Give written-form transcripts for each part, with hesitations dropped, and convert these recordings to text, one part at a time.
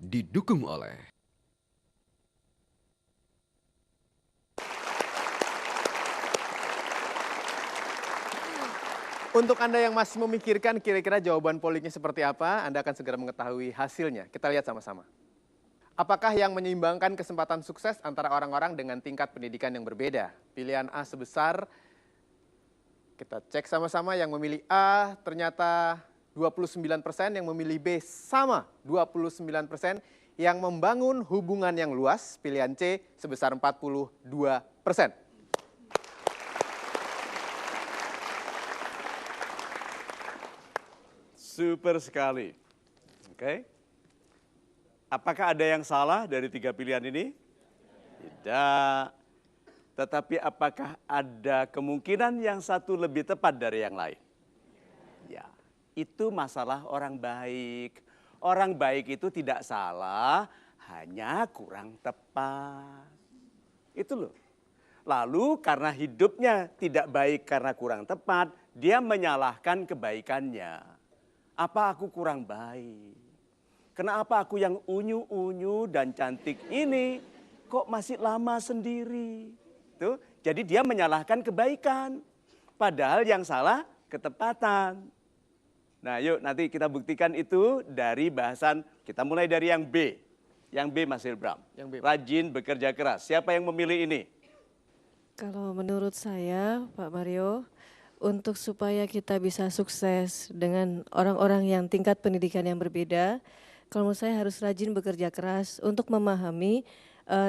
didukung oleh Untuk Anda yang masih memikirkan kira-kira jawaban polling-nya seperti apa, Anda akan segera mengetahui hasilnya. Kita lihat sama-sama. Apakah yang menyeimbangkan kesempatan sukses antara orang-orang dengan tingkat pendidikan yang berbeda? Pilihan A sebesar, kita cek sama-sama, yang memilih A ternyata 29%, yang memilih B sama 29%, yang membangun hubungan yang luas, pilihan C sebesar 42%. Super sekali. Oke. Apakah ada yang salah dari 3 pilihan ini? Tidak. Tetapi apakah ada kemungkinan yang satu lebih tepat dari yang lain? Ya, itu masalah orang baik. Orang baik itu tidak salah, hanya kurang tepat. Itu loh. Lalu karena hidupnya tidak baik karena kurang tepat, dia menyalahkan kebaikannya. Apa aku kurang baik? Kenapa aku yang unyu-unyu dan cantik ini kok masih lama sendiri? Tuh, jadi dia menyalahkan kebaikan. Padahal yang salah ketepatan. Nah yuk nanti kita buktikan itu dari bahasan, kita mulai dari yang B. Yang B Mas Hilbram. Yang B. Rajin bekerja keras. Siapa yang memilih ini? Kalau menurut saya, Pak Mario, untuk supaya kita bisa sukses dengan orang-orang yang tingkat pendidikan yang berbeda, kalau menurut saya harus rajin bekerja keras untuk memahami,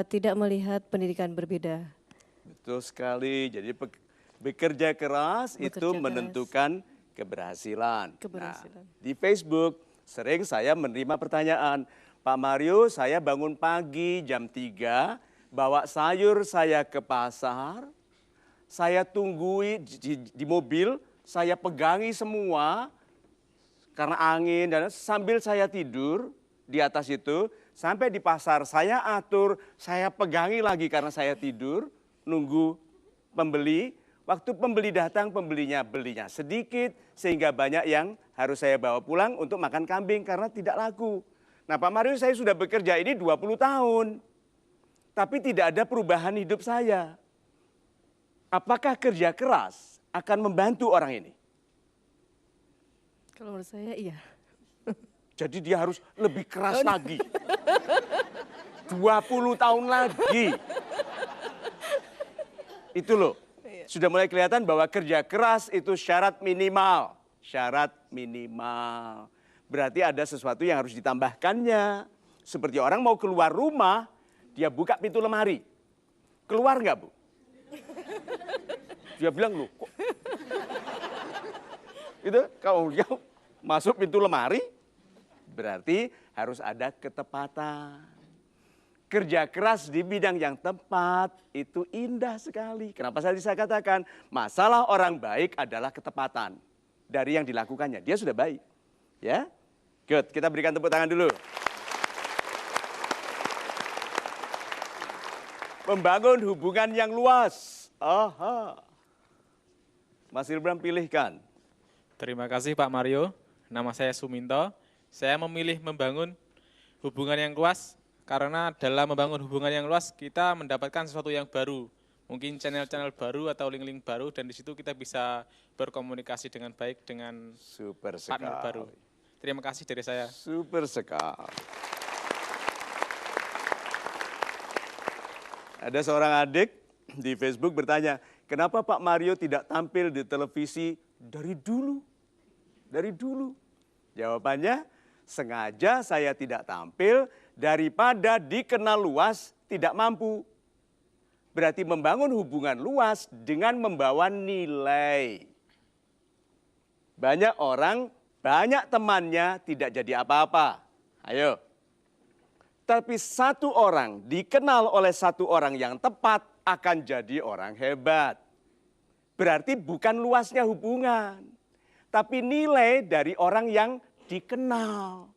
tidak melihat pendidikan berbeda. Betul sekali. Jadi bekerja keras itu menentukan keberhasilan. Nah, di Facebook sering saya menerima pertanyaan, Pak Mario, saya bangun pagi jam 3, bawa sayur saya ke pasar, saya tunggui di mobil, saya pegangi semua karena angin dan sambil saya tidur di atas itu, sampai di pasar saya atur, saya pegangi lagi karena saya tidur, nunggu pembeli. Waktu pembeli datang, belinya sedikit sehingga banyak yang harus saya bawa pulang untuk makan kambing karena tidak laku. Nah Pak Mario, saya sudah bekerja ini 20 tahun, tapi tidak ada perubahan hidup saya. Apakah kerja keras akan membantu orang ini? Kalau menurut saya iya. Jadi dia harus lebih keras lagi. 20 tahun lagi. Itu loh. Sudah mulai kelihatan bahwa kerja keras itu syarat minimal. Syarat minimal. Berarti ada sesuatu yang harus ditambahkannya. Seperti orang mau keluar rumah, dia buka pintu lemari. Keluar nggak Bu? Dia bilang, loh kok. Itu kalau dia masuk pintu lemari, berarti harus ada ketepatan. Kerja keras di bidang yang tepat itu indah sekali. Kenapa saya katakan masalah orang baik adalah ketepatan dari yang dilakukannya. Dia sudah baik. Ya, good. Kita berikan tepuk tangan dulu. Membangun hubungan yang luas. Aha. Mas Hilbram pilihkan. Terima kasih Pak Mario. Nama saya Suminto. Saya memilih membangun hubungan yang luas karena dalam membangun hubungan yang luas kita mendapatkan sesuatu yang baru. Mungkin channel-channel baru atau link-link baru dan di situ kita bisa berkomunikasi dengan baik dengan partner baru. Terima kasih dari saya. Super sekali. Ada seorang adik di Facebook bertanya, kenapa Pak Mario tidak tampil di televisi dari dulu? Dari dulu. Jawabannya, sengaja saya tidak tampil daripada dikenal luas tidak mampu. Berarti membangun hubungan luas dengan membawa nilai. Banyak orang, banyak temannya tidak jadi apa-apa. Ayo. Tapi satu orang dikenal oleh satu orang yang tepat akan jadi orang hebat. Berarti bukan luasnya hubungan, tapi nilai dari orang yang dikenal.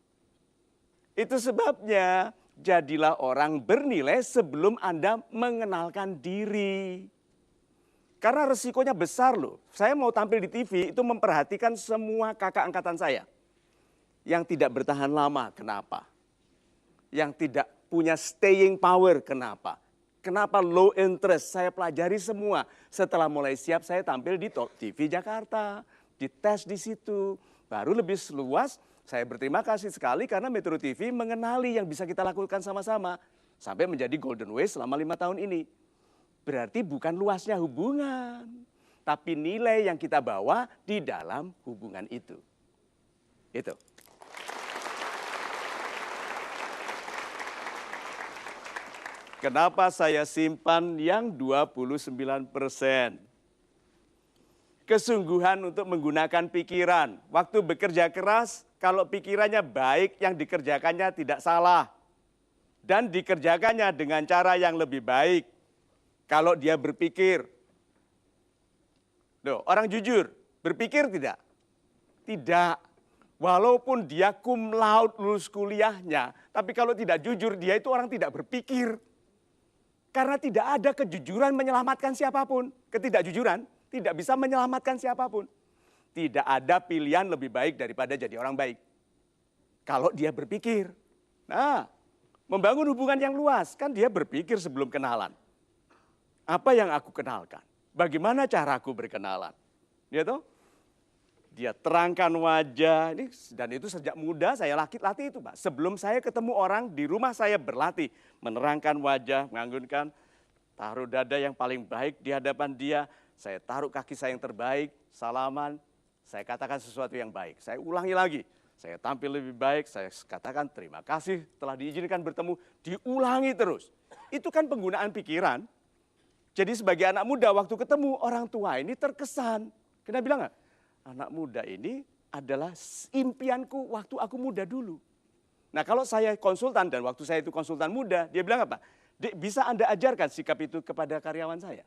Itu sebabnya jadilah orang bernilai sebelum Anda mengenalkan diri. Karena resikonya besar loh. Saya mau tampil di TV itu memperhatikan semua kakak angkatan saya. Yang tidak bertahan lama, kenapa? yang tidak punya staying power. Kenapa? Kenapa low interest? Saya pelajari semua. Setelah mulai siap saya tampil di TV Jakarta, dites di situ. Baru lebih luas, saya berterima kasih sekali karena Metro TV mengenali yang bisa kita lakukan sama-sama. Sampai menjadi Golden Way selama 5 tahun ini. Berarti bukan luasnya hubungan, tapi nilai yang kita bawa di dalam hubungan itu. Itu. Kenapa saya simpan yang 29%? Kesungguhan untuk menggunakan pikiran. Waktu bekerja keras, kalau pikirannya baik, yang dikerjakannya tidak salah. Dan dikerjakannya dengan cara yang lebih baik. Kalau dia berpikir. Loh, orang jujur, berpikir tidak? Tidak. Walaupun dia cum laude lulus kuliahnya, tapi kalau tidak jujur, dia itu orang tidak berpikir. Karena tidak ada kejujuran menyelamatkan siapapun. Ketidakjujuran tidak bisa menyelamatkan siapapun. Tidak ada pilihan lebih baik daripada jadi orang baik. Kalau dia berpikir. Nah, membangun hubungan yang luas, kan dia berpikir sebelum kenalan. Apa yang aku kenalkan? Bagaimana caraku berkenalan? Ya toh? Dia terangkan wajah, dan itu sejak muda saya latih itu Pak. Sebelum saya ketemu orang, di rumah saya berlatih. Menerangkan wajah, menganggunkan, taruh dada yang paling baik di hadapan dia. Saya taruh kaki saya yang terbaik, salaman, saya katakan sesuatu yang baik. Saya ulangi lagi, saya tampil lebih baik, saya katakan terima kasih telah diizinkan bertemu, diulangi terus. Itu kan penggunaan pikiran. Jadi sebagai anak muda waktu ketemu orang tua ini terkesan. Kena bilang nggak? Anak muda ini adalah impianku waktu aku muda dulu. Nah kalau saya konsultan dan waktu saya itu konsultan muda, dia bilang apa? Dek, bisa Anda ajarkan sikap itu kepada karyawan saya?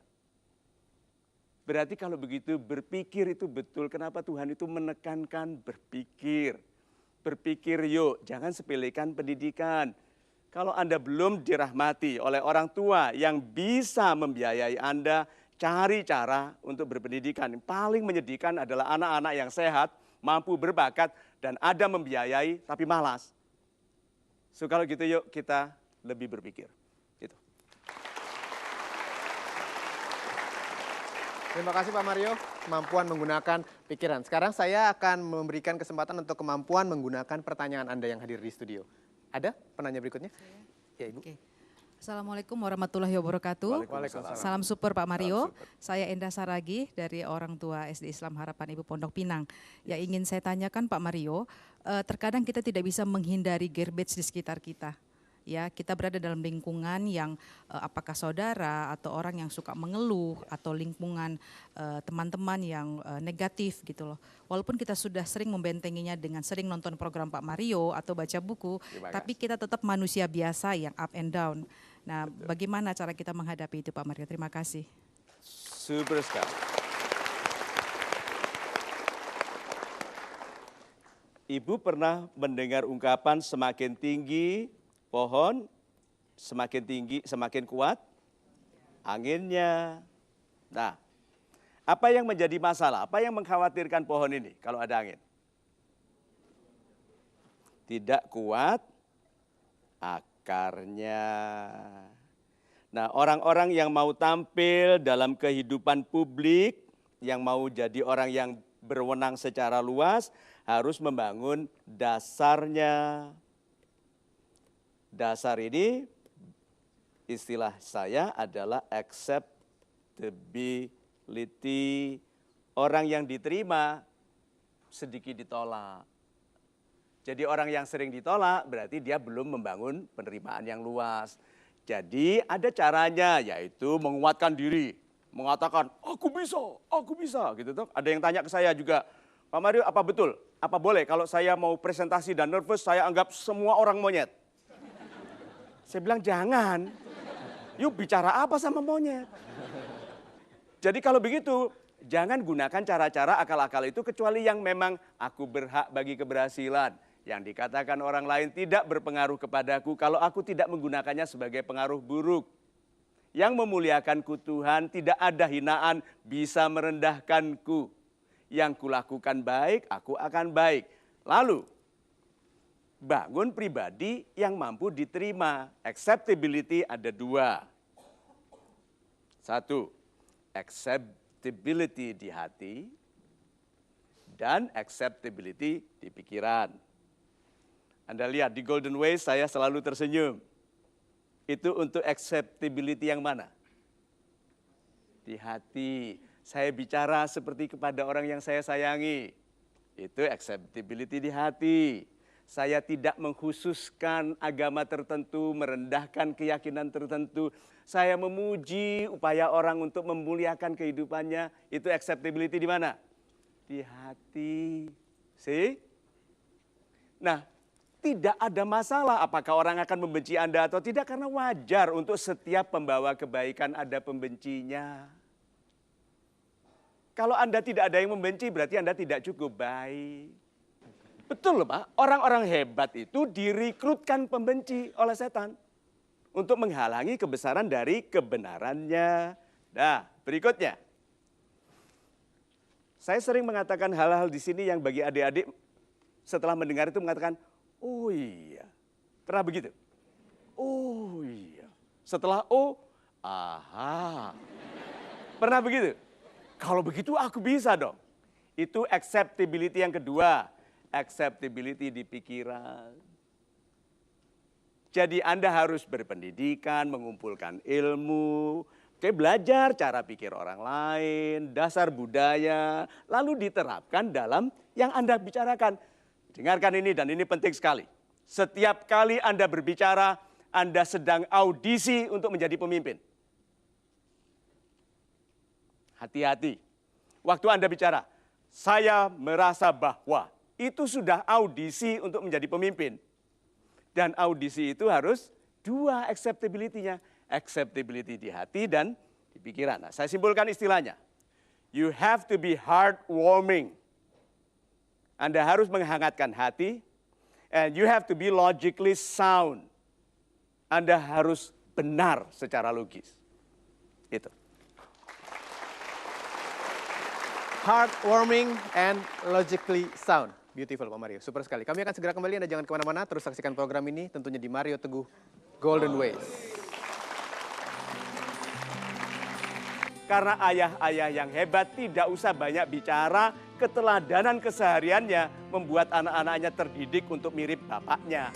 Berarti kalau begitu berpikir itu betul. Kenapa Tuhan itu menekankan berpikir. Berpikir yuk, jangan sepelekan pendidikan. Kalau Anda belum dirahmati oleh orang tua yang bisa membiayai Anda, cari cara untuk berpendidikan. Yang paling menyedihkan adalah anak-anak yang sehat, mampu berbakat, dan ada membiayai tapi malas. So kalau gitu yuk kita lebih berpikir. Gitu. Terima kasih Pak Mario, kemampuan menggunakan pikiran. Sekarang saya akan memberikan kesempatan untuk kemampuan menggunakan pertanyaan Anda yang hadir di studio. Ada penanya berikutnya? Ya Ibu. Oke. Assalamualaikum warahmatullahi wabarakatuh. Waalaikumsalam. Salam super Pak Mario. Saya Endah Saragi dari orang tua SD Islam Harapan Ibu Pondok Pinang. Yang ingin saya tanyakan Pak Mario, terkadang kita tidak bisa menghindari garbage di sekitar kita. Ya, kita berada dalam lingkungan yang apakah saudara atau orang yang suka mengeluh atau lingkungan teman-teman yang negatif gitu loh. Walaupun kita sudah sering membentenginya dengan sering nonton program Pak Mario atau baca buku, tapi kita tetap manusia biasa yang up and down. Nah, bagaimana cara kita menghadapi itu Pak Mario? Terima kasih. Super sekali. Ibu pernah mendengar ungkapan semakin tinggi pohon, semakin tinggi, semakin kuat anginnya. Nah, apa yang menjadi masalah? Apa yang mengkhawatirkan pohon ini kalau ada angin? Tidak kuat akarnya. Nah, orang-orang yang mau tampil dalam kehidupan publik, yang mau jadi orang yang berwenang secara luas, harus membangun dasarnya. Dasar ini istilah saya adalah acceptability. Orang yang diterima sedikit ditolak. Jadi orang yang sering ditolak berarti dia belum membangun penerimaan yang luas. Jadi ada caranya, yaitu menguatkan diri. Mengatakan, aku bisa. Gitu tuh. Ada yang tanya ke saya juga, Pak Mario apa betul? Apa boleh kalau saya mau presentasi dan nervous saya anggap semua orang monyet? Saya bilang jangan, yuk bicara apa sama monyet. Jadi kalau begitu, jangan gunakan cara-cara akal-akal itu kecuali yang memang aku berhak bagi keberhasilan. Yang dikatakan orang lain tidak berpengaruh kepadaku kalau aku tidak menggunakannya sebagai pengaruh buruk. Yang memuliakanku Tuhan, tidak ada hinaan bisa merendahkanku. Yang kulakukan baik, aku akan baik. Lalu, bangun pribadi yang mampu diterima. Acceptability ada dua. Satu, acceptability di hati dan acceptability di pikiran. Anda lihat di Golden Way saya selalu tersenyum. Itu untuk acceptability yang mana? Di hati. Saya bicara seperti kepada orang yang saya sayangi. Itu acceptability di hati. Saya tidak mengkhususkan agama tertentu, merendahkan keyakinan tertentu. Saya memuji upaya orang untuk memuliakan kehidupannya. Itu acceptability di mana? Di hati. See? Nah, tidak ada masalah apakah orang akan membenci Anda atau tidak, karena wajar untuk setiap pembawa kebaikan ada pembencinya. Kalau Anda tidak ada yang membenci, berarti Anda tidak cukup baik. Betul loh Pak, orang-orang hebat itu direkrutkan pembenci oleh setan untuk menghalangi kebesaran dari kebenarannya. Nah, berikutnya. Saya sering mengatakan hal-hal di sini yang bagi adik-adik setelah mendengar itu mengatakan, oh iya. Pernah begitu? Oh iya. Setelah oh, aha. Pernah begitu? Kalau begitu aku bisa dong. Itu acceptability yang kedua. Acceptability di pikiran. Jadi Anda harus berpendidikan, mengumpulkan ilmu, belajar cara pikir orang lain, dasar budaya, lalu diterapkan dalam yang Anda bicarakan. Dengarkan ini dan ini penting sekali. Setiap kali Anda berbicara, Anda sedang audisi untuk menjadi pemimpin. Hati-hati. Waktu Anda bicara, saya merasa bahwa itu sudah audisi untuk menjadi pemimpin. Dan audisi itu harus dua acceptability-nya. Acceptability di hati dan di pikiran. Nah, saya simpulkan istilahnya. You have to be heartwarming. Anda harus menghangatkan hati. And you have to be logically sound. Anda harus benar secara logis. Itu. Heartwarming and logically sound. Beautiful Pak Mario, super sekali. Kami akan segera kembali, Anda jangan kemana-mana, terus saksikan program ini tentunya di Mario Teguh Golden Ways. Karena ayah-ayah yang hebat tidak usah banyak bicara, keteladanan kesehariannya membuat anak-anaknya terdidik untuk mirip bapaknya.